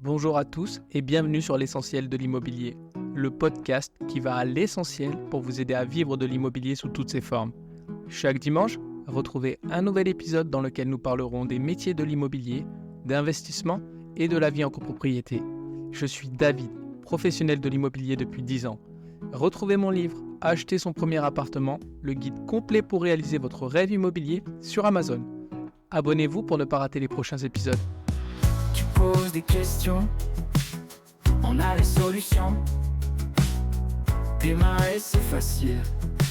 Bonjour à tous et bienvenue sur l'essentiel de l'immobilier, le podcast qui va à l'essentiel pour vous aider à vivre de l'immobilier sous toutes ses formes. Chaque dimanche, retrouvez un nouvel épisode dans lequel nous parlerons des métiers de l'immobilier, d'investissement et de la vie en copropriété. Je suis David, professionnel de l'immobilier depuis 10 ans. Retrouvez mon livre « Acheter son premier appartement », le guide complet pour réaliser votre rêve immobilier sur Amazon. Abonnez-vous pour ne pas rater les prochains épisodes. Tu poses des questions, on a les solutions. Démarrer c'est facile,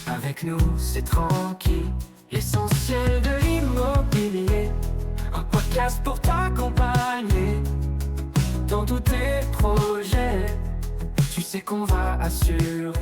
avec nous c'est tranquille. L'essentiel de l'immobilier, un podcast pour t'accompagner dans tous tes projets. Tu sais qu'on va assurer.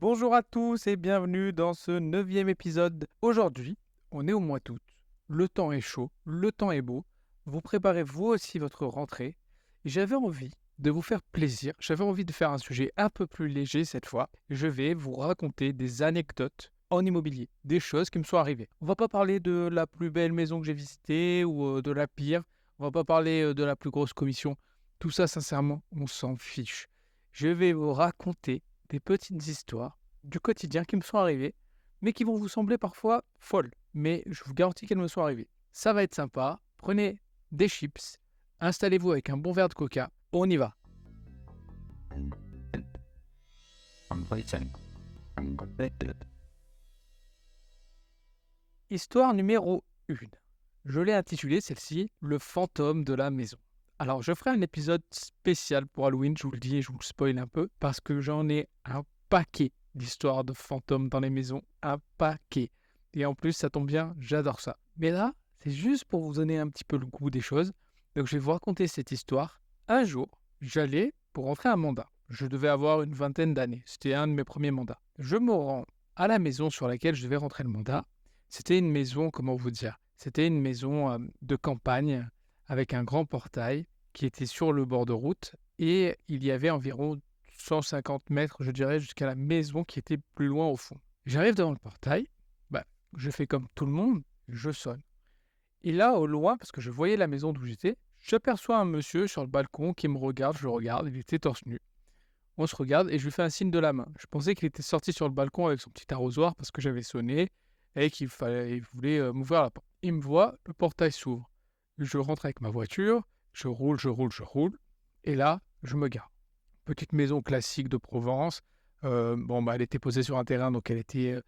Bonjour à tous et bienvenue dans ce 9e épisode. Aujourd'hui, on est au mois d'août. Le temps est chaud, le temps est beau. Vous préparez vous aussi votre rentrée. Et j'avais envie de vous faire plaisir. J'avais envie de faire un sujet un peu plus léger cette fois. Je vais vous raconter des anecdotes en immobilier, des choses qui me sont arrivées. On va pas parler de la plus belle maison que j'ai visitée ou de la pire. On va pas parler de la plus grosse commission. Tout ça, sincèrement, on s'en fiche. Je vais vous raconter des petites histoires du quotidien qui me sont arrivées, mais qui vont vous sembler parfois folles. Mais je vous garantis qu'elles me sont arrivées. Ça va être sympa. Prenez des chips, installez-vous avec un bon verre de coca. On y va. Histoire numéro 1. Je l'ai intitulée celle-ci « Le fantôme de la maison ». Alors, je ferai un épisode spécial pour Halloween, je vous le dis et je vous le spoil un peu, parce que j'en ai un paquet d'histoires de fantômes dans les maisons, un paquet. Et en plus, ça tombe bien, j'adore ça. Mais là, c'est juste pour vous donner un petit peu le goût des choses. Donc, je vais vous raconter cette histoire. Un jour, j'allais pour rentrer un mandat. Je devais avoir une vingtaine d'années. C'était un de mes premiers mandats. Je me rends à la maison sur laquelle je devais rentrer le mandat. C'était une maison, comment vous dire ? C'était une maison de campagne avec un grand portail qui était sur le bord de route. Et il y avait environ 150 mètres, je dirais, jusqu'à la maison qui était plus loin au fond. J'arrive devant le portail. Je fais comme tout le monde, je sonne. Et là, au loin, parce que je voyais la maison d'où j'étais, j'aperçois un monsieur sur le balcon qui me regarde, je le regarde, il était torse nu. On se regarde et je lui fais un signe de la main. Je pensais qu'il était sorti sur le balcon avec son petit arrosoir parce que j'avais sonné et qu'il voulait m'ouvrir la porte. Il me voit, le portail s'ouvre. Je rentre avec ma voiture, je roule. Et là, je me gare. Petite maison classique de Provence. Elle était posée sur un terrain, donc elle était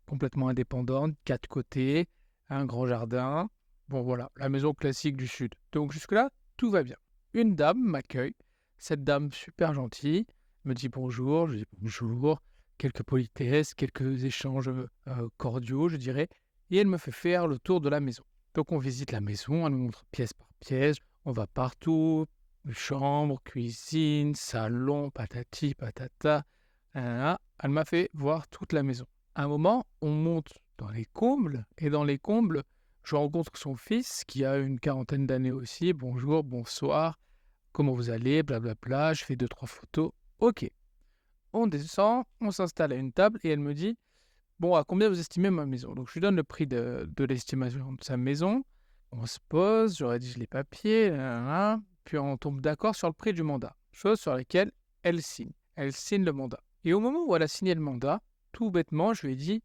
complètement indépendante, 4 côtés, un grand jardin. Bon voilà, la maison classique du sud. Donc jusque-là, tout va bien. Une dame m'accueille, cette dame super gentille, me dit bonjour, je dis bonjour, quelques politesses, quelques échanges cordiaux, je dirais, et elle me fait faire le tour de la maison. Donc on visite la maison, elle me montre pièce par pièce, on va partout, chambre, cuisine, salon, patati, patata, elle m'a fait voir toute la maison. À un moment, on monte dans les combles, et dans les combles, je rencontre son fils qui a une quarantaine d'années aussi. Bonjour, bonsoir, comment vous allez, blablabla, je fais 2-3 photos. Ok, on descend, on s'installe à une table et elle me dit « Bon, à combien vous estimez ma maison ?» Donc je lui donne le prix de l'estimation de sa maison. On se pose, je rédige les papiers, puis on tombe d'accord sur le prix du mandat, chose sur laquelle elle signe. Elle signe le mandat. Et au moment où elle a signé le mandat, tout bêtement, je lui ai dit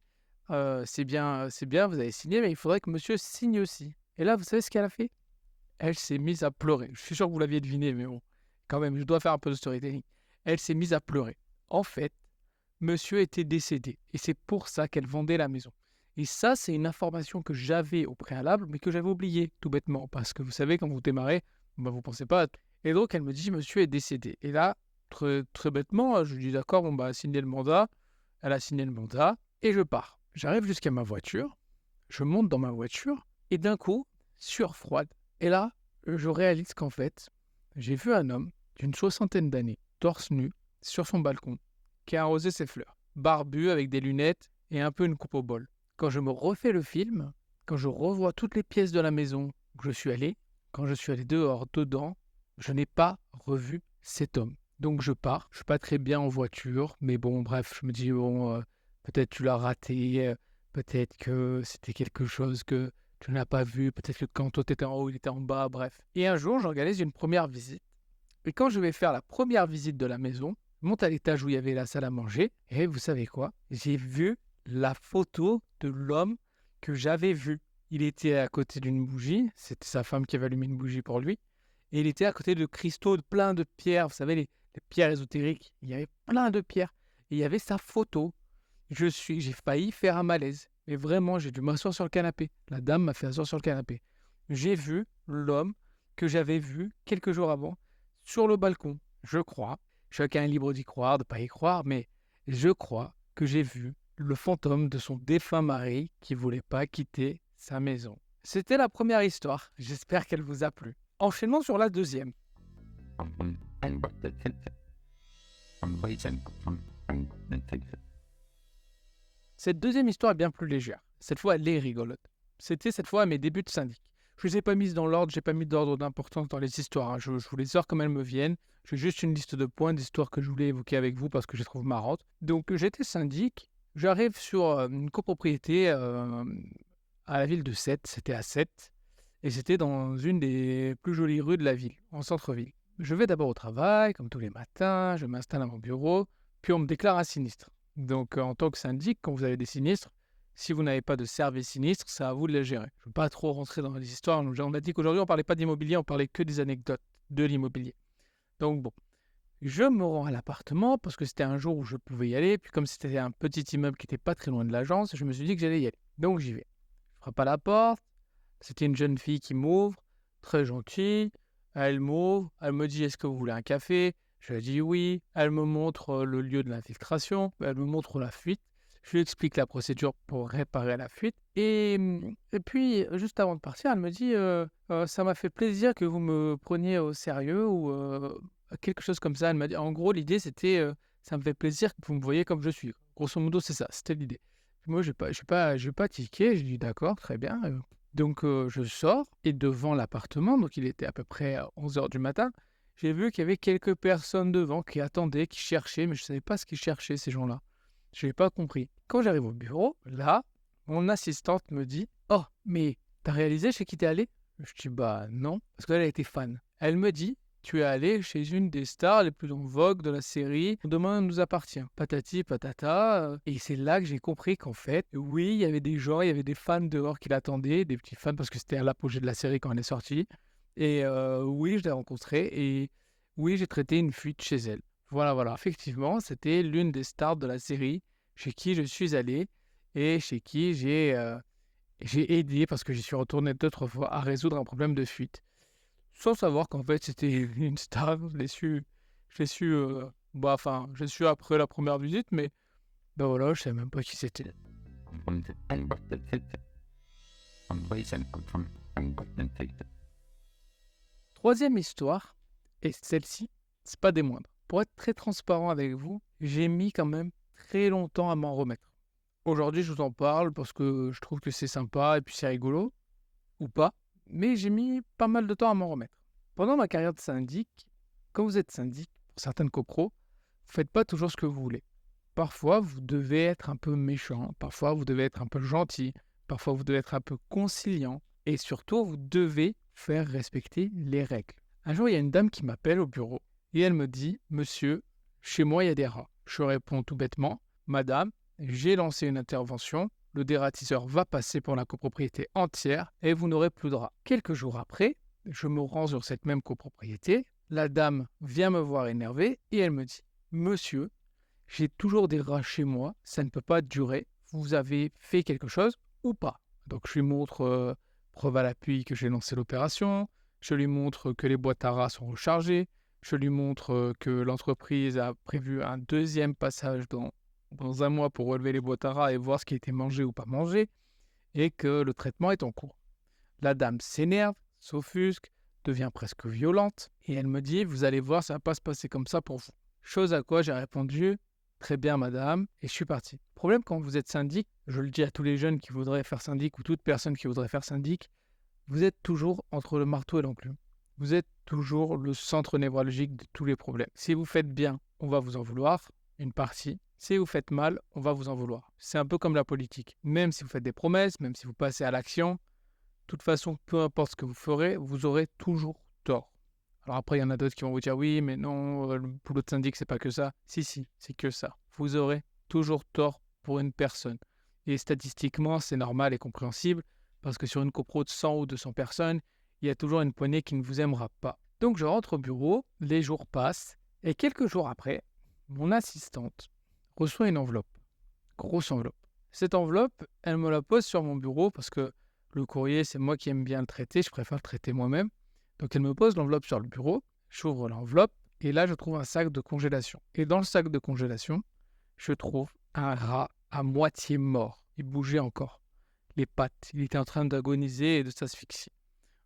c'est bien, vous avez signé, mais il faudrait que monsieur signe aussi. Et là, vous savez ce qu'elle a fait ? Elle s'est mise à pleurer. Je suis sûr que vous l'aviez deviné, mais bon, quand même, je dois faire un peu de storytelling. Elle s'est mise à pleurer. En fait, monsieur était décédé, et c'est pour ça qu'elle vendait la maison. Et ça, c'est une information que j'avais au préalable, mais que j'avais oubliée, tout bêtement, parce que vous savez, quand vous démarrez, vous pensez pas à tout. Et donc, elle me dit, monsieur est décédé. Et là, très, très bêtement, je lui dis, d'accord, signer le mandat. Elle a signé le mandat, et je pars. J'arrive jusqu'à ma voiture, je monte dans ma voiture, et d'un coup, sueur froide. Et là, je réalise qu'en fait, j'ai vu un homme d'une 60aine d'années, torse nu, sur son balcon, qui a arrosé ses fleurs, barbu avec des lunettes et un peu une coupe au bol. Quand je me refais le film, quand je revois toutes les pièces de la maison où je suis allé, quand je suis allé dehors, dedans, je n'ai pas revu cet homme. Donc je pars, je suis pas très bien en voiture, mais bon, bref, je me dis, peut-être tu l'as raté, peut-être que c'était quelque chose que tu n'as pas vu, peut-être que quand toi tu étais en haut, il était en bas, bref. Et un jour, j'organise une première visite Et quand je vais faire la première visite de la maison, je monte à l'étage où il y avait la salle à manger. Et vous savez quoi? J'ai vu la photo de l'homme que j'avais vu. Il était à côté d'une bougie. C'était sa femme qui avait allumé une bougie pour lui. Et il était à côté de cristaux, de plein de pierres. Vous savez, les pierres ésotériques. Il y avait plein de pierres. Et il y avait sa photo. J'ai failli faire un malaise. Mais vraiment, j'ai dû m'asseoir sur le canapé. La dame m'a fait asseoir sur le canapé. J'ai vu l'homme que j'avais vu quelques jours avant sur le balcon. Je crois, chacun est libre d'y croire, de ne pas y croire, mais je crois que j'ai vu le fantôme de son défunt mari qui ne voulait pas quitter sa maison. C'était la première histoire. J'espère qu'elle vous a plu. Enchaînons sur la deuxième. Cette deuxième histoire est bien plus légère. Cette fois, elle est rigolote. C'était cette fois à mes débuts de syndic. Je ne les ai pas mises dans l'ordre, je n'ai pas mis d'ordre d'importance dans les histoires. Je vous les sors comme elles me viennent. J'ai juste une liste de points d'histoires que je voulais évoquer avec vous parce que je les trouve marrantes. Donc j'étais syndic, j'arrive sur une copropriété à la ville de Sète, c'était à Sète, et c'était dans une des plus jolies rues de la ville, en centre-ville. Je vais d'abord au travail, comme tous les matins, je m'installe à mon bureau, puis on me déclare un sinistre. Donc en tant que syndic, quand vous avez des sinistres, si vous n'avez pas de service sinistre, c'est à vous de les gérer. Je ne veux pas trop rentrer dans les histoires. On a dit qu'aujourd'hui, on ne parlait pas d'immobilier, on parlait que des anecdotes de l'immobilier. Donc bon, je me rends à l'appartement parce que c'était un jour où je pouvais y aller. Puis comme c'était un petit immeuble qui n'était pas très loin de l'agence, je me suis dit que j'allais y aller. Donc j'y vais. Je frappe à la porte. C'était une jeune fille qui m'ouvre, très gentille. Elle m'ouvre, elle me dit « Est-ce que vous voulez un café ?» Je lui dis oui. Elle me montre le lieu de l'infiltration. Elle me montre la fuite. Je lui explique la procédure pour réparer la fuite. Et puis, juste avant de partir, elle me dit ça m'a fait plaisir que vous me preniez au sérieux ou quelque chose comme ça. Elle m'a dit, en gros, l'idée, c'était ça me fait plaisir que vous me voyez comme je suis. Grosso modo, c'est ça, c'était l'idée. Moi, je n'ai pas tiqué. J'ai dit d'accord, très bien. Donc, je sors et devant l'appartement, donc il était à peu près 11h du matin, j'ai vu qu'il y avait quelques personnes devant qui attendaient, qui cherchaient, mais je ne savais pas ce qu'ils cherchaient, ces gens-là. Je n'ai pas compris. Quand j'arrive au bureau, là, mon assistante me dit « Oh, mais t'as réalisé chez qui t'es allé ?» Je dis « Bah non, parce qu'elle a été fan. » Elle me dit « Tu es allé chez une des stars les plus en vogue de la série, Demain nous appartient. » Patati, patata. Et c'est là que j'ai compris qu'en fait, oui, il y avait des gens, il y avait des fans dehors qui l'attendaient, des petits fans parce que c'était à l'apogée de la série quand elle est sortie. Et oui, je l'ai rencontrée et oui, j'ai traité une fuite chez elle. Voilà, effectivement, c'était l'une des stars de la série chez qui je suis allé et chez qui j'ai aidé, parce que j'y suis retourné d'autres fois, à résoudre un problème de fuite. Sans savoir qu'en fait, c'était une star. Je l'ai su après la première visite, mais ben voilà, je ne savais même pas qui c'était. Troisième histoire, et celle-ci, c'est pas des moindres. Pour être très transparent avec vous, j'ai mis quand même très longtemps à m'en remettre. Aujourd'hui, je vous en parle parce que je trouve que c'est sympa et puis c'est rigolo, ou pas, mais j'ai mis pas mal de temps à m'en remettre. Pendant ma carrière de syndic, quand vous êtes syndic, pour certaines copros, vous ne faites pas toujours ce que vous voulez. Parfois, vous devez être un peu méchant, parfois vous devez être un peu gentil, parfois vous devez être un peu conciliant, et surtout, vous devez faire respecter les règles. Un jour, il y a une dame qui m'appelle au bureau et elle me dit « Monsieur, chez moi, il y a des rats. » Je réponds tout bêtement « Madame, j'ai lancé une intervention, le dératiseur va passer pour la copropriété entière et vous n'aurez plus de rats. » Quelques jours après, je me rends sur cette même copropriété, la dame vient me voir énervée et elle me dit « Monsieur, j'ai toujours des rats chez moi, ça ne peut pas durer, vous avez fait quelque chose ou pas ?» Donc je lui montre preuve à l'appui que j'ai lancé l'opération, je lui montre que les boîtes à rats sont rechargées, je lui montre que l'entreprise a prévu un deuxième passage dans un mois pour relever les boîtes à rats et voir ce qui a été mangé ou pas mangé, et que le traitement est en cours. La dame s'énerve, s'offusque, devient presque violente, et elle me dit « Vous allez voir, ça ne va pas se passer comme ça pour vous. » Chose à quoi j'ai répondu « Très bien madame » et je suis parti. Le problème quand vous êtes syndic, je le dis à tous les jeunes qui voudraient faire syndic ou toute personne qui voudrait faire syndic, vous êtes toujours entre le marteau et l'enclume. Vous êtes toujours le centre névralgique de tous les problèmes. Si vous faites bien, on va vous en vouloir, une partie. Si vous faites mal, on va vous en vouloir. C'est un peu comme la politique. Même si vous faites des promesses, même si vous passez à l'action, de toute façon, peu importe ce que vous ferez, vous aurez toujours tort. Alors après, il y en a d'autres qui vont vous dire oui, mais non, le boulot de syndic, c'est pas que ça. Si, c'est que ça. Vous aurez toujours tort pour une personne. Et statistiquement, c'est normal et compréhensible parce que sur une copro de 100 ou 200 personnes, il y a toujours une poignée qui ne vous aimera pas. Donc je rentre au bureau, les jours passent et quelques jours après, mon assistante reçoit une enveloppe, grosse enveloppe. Cette enveloppe, elle me la pose sur mon bureau parce que le courrier, c'est moi qui aime bien le traiter, je préfère le traiter moi-même. Donc elle me pose l'enveloppe sur le bureau, j'ouvre l'enveloppe et là je trouve un sac de congélation. Et dans le sac de congélation, je trouve un rat à moitié mort. Il bougeait encore les pattes, il était en train d'agoniser et de s'asphyxier.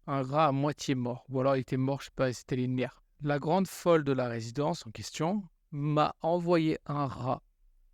Un rat à moitié mort, ou alors il était mort, je sais pas, c'était les nerfs. La grande folle de la résidence en question m'a envoyé un rat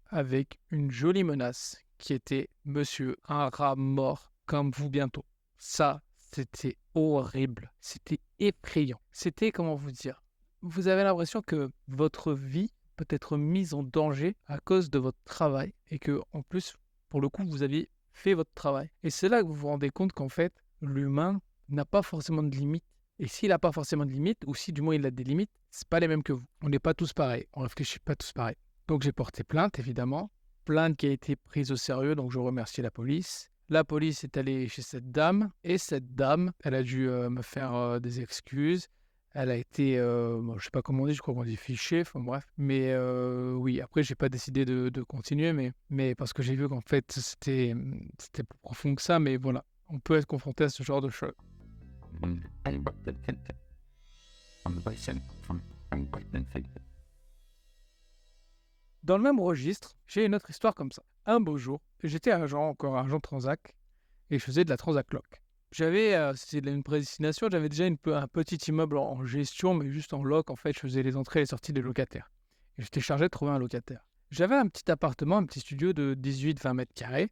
avec une jolie menace qui était « Monsieur, un rat mort comme vous bientôt ». Ça, c'était horrible, c'était effrayant. C'était, comment vous dire, vous avez l'impression que votre vie peut être mise en danger à cause de votre travail et que, en plus, pour le coup, vous aviez fait votre travail. Et c'est là que vous vous rendez compte qu'en fait, l'humain n'a pas forcément de limites. Et s'il n'a pas forcément de limites, ou si du moins il a des limites, c'est pas les mêmes que vous. On n'est pas tous pareils, on réfléchit pas tous pareil. Donc j'ai porté plainte, évidemment. Plainte qui a été prise au sérieux, donc je remercie la police. La police est allée chez cette dame, et cette dame, elle a dû me faire des excuses. Elle a été, je sais pas comment on dit, je crois qu'on dit fichée, enfin bref. Mais oui, après, j'ai pas décidé de continuer, mais parce que j'ai vu qu'en fait, c'était plus profond que ça, mais voilà. On peut être confronté à ce genre de choses. Dans le même registre, j'ai une autre histoire comme ça. Un beau jour, j'étais encore agent Transac, et je faisais de la Transac Loc. C'était une prédestination, j'avais déjà un petit immeuble en gestion, mais juste en loc, en fait, je faisais les entrées et les sorties des locataires. Et j'étais chargé de trouver un locataire. J'avais un petit appartement, un petit studio de 18-20 mètres carrés,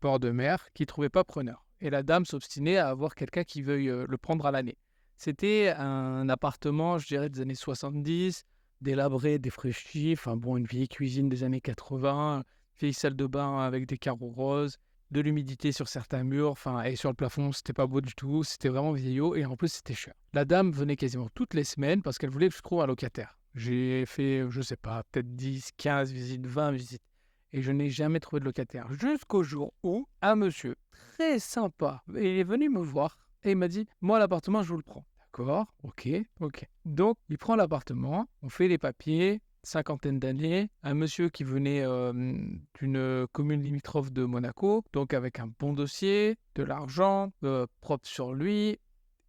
bord de mer, qui ne trouvait pas preneur. Et la dame s'obstinait à avoir quelqu'un qui veuille le prendre à l'année. C'était un appartement, je dirais, des années 70, délabré, défraîchi, une vieille cuisine des années 80, vieille salle de bain avec des carreaux roses, de l'humidité sur certains murs, et sur le plafond, c'était pas beau du tout, c'était vraiment vieillot et en plus c'était cher. La dame venait quasiment toutes les semaines parce qu'elle voulait que je trouve un locataire. J'ai fait, je sais pas, peut-être 10, 15 visites, 20 visites et je n'ai jamais trouvé de locataire. Jusqu'au jour où un monsieur très sympa, il est venu me voir et il m'a dit « Moi, l'appartement, je vous le prends ». D'accord, ok. Donc, il prend l'appartement, on fait les papiers, cinquantaine d'années, un monsieur qui venait d'une commune limitrophe de Monaco, donc avec un bon dossier, de l'argent, propre sur lui,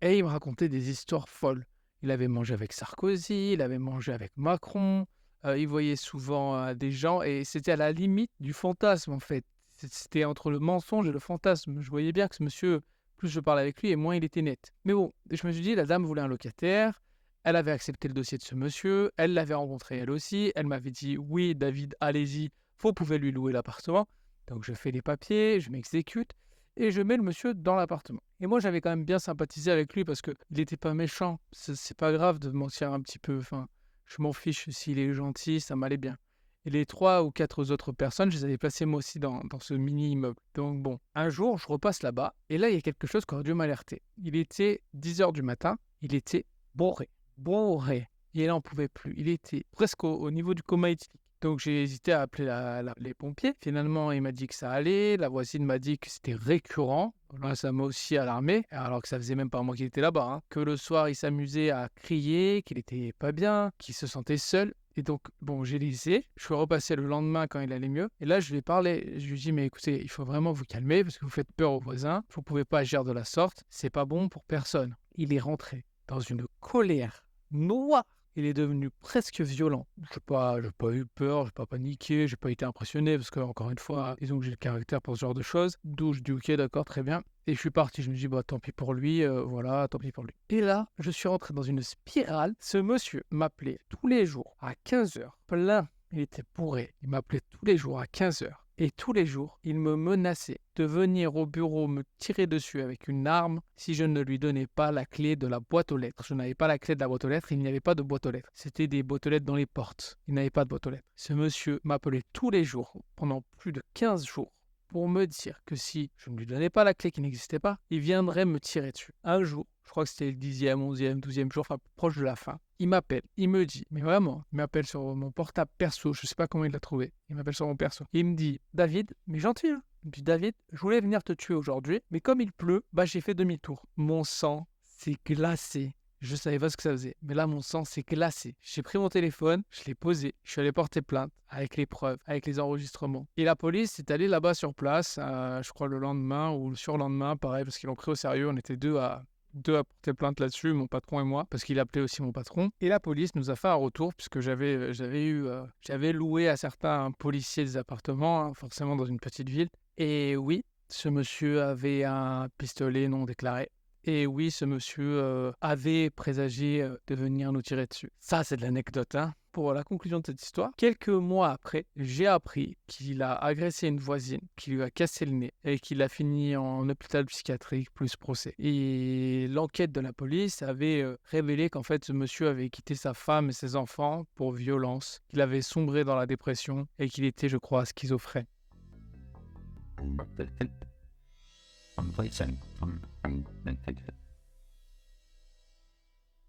et il me racontait des histoires folles. Il avait mangé avec Sarkozy, il avait mangé avec Macron, il voyait souvent des gens, et c'était à la limite du fantasme en fait. C'était entre le mensonge et le fantasme. Je voyais bien que ce monsieur, plus je parlais avec lui et moins il était net. Mais bon, je me suis dit, la dame voulait un locataire, elle avait accepté le dossier de ce monsieur, elle l'avait rencontré elle aussi, elle m'avait dit, oui David, allez-y, vous pouvez lui louer l'appartement. Donc je fais les papiers, je m'exécute et je mets le monsieur dans l'appartement. Et moi j'avais quand même bien sympathisé avec lui parce qu'il n'était pas méchant, c'est pas grave de mentir un petit peu, je m'en fiche, s'il est gentil, ça m'allait bien. Et les 3 ou 4 autres personnes, je les avais placées moi aussi dans ce mini-immeuble. Donc bon, un jour, je repasse là-bas, et là, il y a quelque chose qui aurait dû m'alerter. Il était 10h du matin, il était bourré. Et là, on n'en pouvait plus. Il était presque au niveau du coma éthylique. Donc j'ai hésité à appeler les pompiers. Finalement, il m'a dit que ça allait. La voisine m'a dit que c'était récurrent. Là, ça m'a aussi alarmé, alors que ça faisait même pas un mois qu'il était là-bas. Que le soir, il s'amusait à crier, qu'il était pas bien, qu'il se sentait seul. Et donc, bon, j'ai laissé. Je suis repassé le lendemain quand il allait mieux. Et là, je lui ai parlé. Je lui ai dit, mais écoutez, il faut vraiment vous calmer parce que vous faites peur aux voisins. Vous ne pouvez pas agir de la sorte. C'est pas bon pour personne. Il est rentré dans une colère noire. Il est devenu presque violent. J'ai pas eu peur, j'ai pas paniqué, j'ai pas été impressionné parce que, encore une fois, disons que j'ai le caractère pour ce genre de choses. D'où je dis, ok, d'accord, très bien. Et je suis parti, je me dis, tant pis pour lui, tant pis pour lui. Et là, je suis rentré dans une spirale. Ce monsieur m'appelait tous les jours à 15h, plein. Il était bourré. Il m'appelait tous les jours à 15h. Et tous les jours, il me menaçait de venir au bureau me tirer dessus avec une arme si je ne lui donnais pas la clé de la boîte aux lettres. Je n'avais pas la clé de la boîte aux lettres, il n'y avait pas de boîte aux lettres. C'était des boîtes aux lettres dans les portes. Il n'avait pas de boîte aux lettres. Ce monsieur m'appelait tous les jours, pendant plus de 15 jours, pour me dire que si je ne lui donnais pas la clé qui n'existait pas, il viendrait me tirer dessus. Un jour, je crois que c'était le 10e, 11e, 12e jour, enfin proche de la fin, il m'appelle, il me dit, mais vraiment, il m'appelle sur mon portable perso, je sais pas comment il l'a trouvé, il m'appelle sur mon perso. Il me dit, David, mais gentil, hein. Il me dit, David, je voulais venir te tuer aujourd'hui, mais comme il pleut, j'ai fait demi-tour. Mon sang s'est glacé. Je savais pas ce que ça faisait, mais là, mon sang s'est glacé. J'ai pris mon téléphone, je l'ai posé, je suis allé porter plainte avec les preuves, avec les enregistrements. Et la police est allée là-bas sur place, je crois le lendemain ou le surlendemain, pareil, parce qu'ils l'ont pris au sérieux. On était deux à porter plainte là-dessus, mon patron et moi, parce qu'il appelait aussi mon patron. Et la police nous a fait un retour, puisque j'avais loué à certains policiers des appartements, hein, forcément dans une petite ville. Et oui, ce monsieur avait un pistolet non déclaré. Et oui, ce monsieur avait présagé de venir nous tirer dessus. Ça, c'est de l'anecdote, hein. Pour la conclusion de cette histoire, quelques mois après, j'ai appris qu'il a agressé une voisine, qu'il lui a cassé le nez et qu'il a fini en hôpital psychiatrique plus procès. Et l'enquête de la police avait révélé qu'en fait, ce monsieur avait quitté sa femme et ses enfants pour violence, qu'il avait sombré dans la dépression et qu'il était, je crois, schizophrène.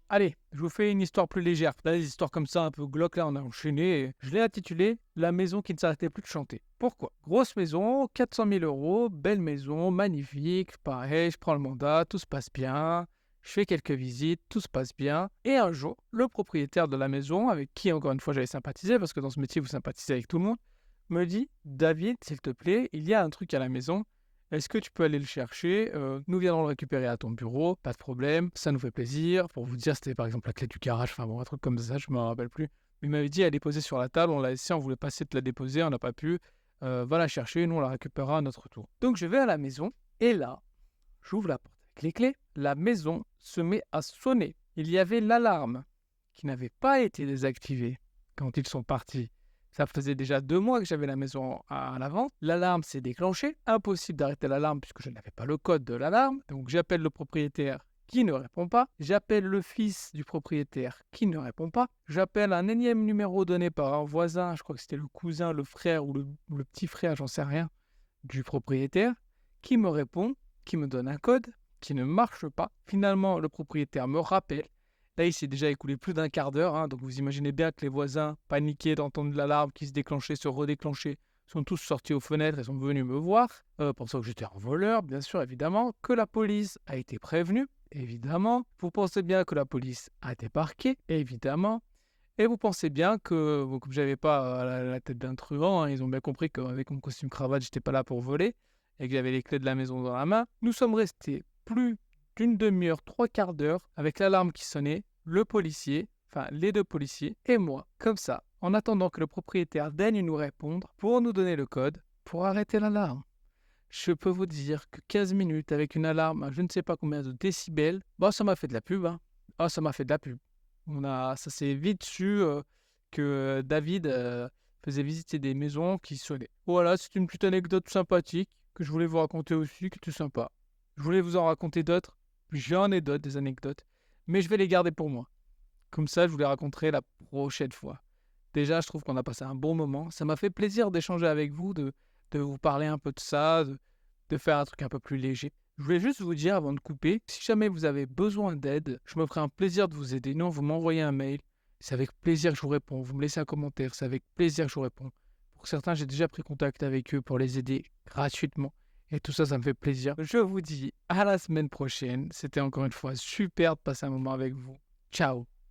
Allez, je vous fais une histoire plus légère. Là, des histoires comme ça, un peu glauques, là, on a enchaîné. Je l'ai intitulée « La maison qui ne s'arrêtait plus de chanter ». Pourquoi ? Grosse maison, 400 000 €, belle maison, magnifique, pareil, je prends le mandat, tout se passe bien. Je fais quelques visites, tout se passe bien. Et un jour, le propriétaire de la maison, avec qui, encore une fois, j'avais sympathisé, parce que dans ce métier, vous sympathisez avec tout le monde, me dit « David, s'il te plaît, il y a un truc à la maison. Est-ce que tu peux aller le chercher ? Nous viendrons le récupérer à ton bureau, pas de problème, ça nous fait plaisir. » Pour vous dire, c'était par exemple la clé du garage, enfin bon, un truc comme ça, je ne me rappelle plus. Il m'avait dit, elle est posée sur la table, on l'a laissée, on voulait passer de la déposer, on n'a pas pu. Va la chercher, nous on la récupérera à notre tour. Donc je vais à la maison, et là, j'ouvre la porte avec les clés, la maison se met à sonner. Il y avait l'alarme qui n'avait pas été désactivée quand ils sont partis. Ça faisait déjà 2 mois que j'avais la maison à la vente. L'alarme s'est déclenchée. Impossible d'arrêter l'alarme puisque je n'avais pas le code de l'alarme. Donc j'appelle le propriétaire qui ne répond pas. J'appelle le fils du propriétaire qui ne répond pas. J'appelle un énième numéro donné par un voisin. Je crois que c'était le cousin, le frère ou le petit frère, j'en sais rien, du propriétaire, qui me répond, qui me donne un code, qui ne marche pas. Finalement, le propriétaire me rappelle. Là, il s'est déjà écoulé plus d'1 quart d'heure, hein, donc vous imaginez bien que les voisins, paniqués d'entendre l'alarme qui se déclenchait, se redéclenchait, sont tous sortis aux fenêtres et sont venus me voir, pensant que j'étais un voleur, bien sûr, évidemment, que la police a été prévenue, évidemment. Vous pensez bien que la police a été parquée, évidemment. Et vous pensez bien que, bon, comme j'avais pas la tête d'un truand, hein, ils ont bien compris qu'avec mon costume cravate, j'étais pas là pour voler, et que j'avais les clés de la maison dans la main. Nous sommes restés plus d'une demi-heure, 3 quarts d'heure, avec l'alarme qui sonnait, le policier, enfin les 2 policiers, et moi, comme ça, en attendant que le propriétaire daigne nous répondre pour nous donner le code pour arrêter l'alarme. Je peux vous dire que 15 minutes avec une alarme à je ne sais pas combien de décibels, ça m'a fait de la pub, hein. Ah, ça m'a fait de la pub. Ça s'est vite su que David faisait visiter des maisons qui sonnaient. Voilà, c'est une petite anecdote sympathique que je voulais vous raconter aussi, qui était sympa. Je voulais vous en raconter d'autres. J'en ai d'autres, des anecdotes. Mais je vais les garder pour moi. Comme ça, je vous les raconterai la prochaine fois. Déjà, je trouve qu'on a passé un bon moment. Ça m'a fait plaisir d'échanger avec vous, de vous parler un peu de ça, de faire un truc un peu plus léger. Je voulais juste vous dire avant de couper, si jamais vous avez besoin d'aide, je me ferai un plaisir de vous aider. Non, vous m'envoyez un mail. C'est avec plaisir que je vous réponds. Vous me laissez un commentaire. C'est avec plaisir que je vous réponds. Pour certains, j'ai déjà pris contact avec eux pour les aider gratuitement. Et tout ça, ça me fait plaisir. Je vous dis à la semaine prochaine. C'était encore une fois super de passer un moment avec vous. Ciao.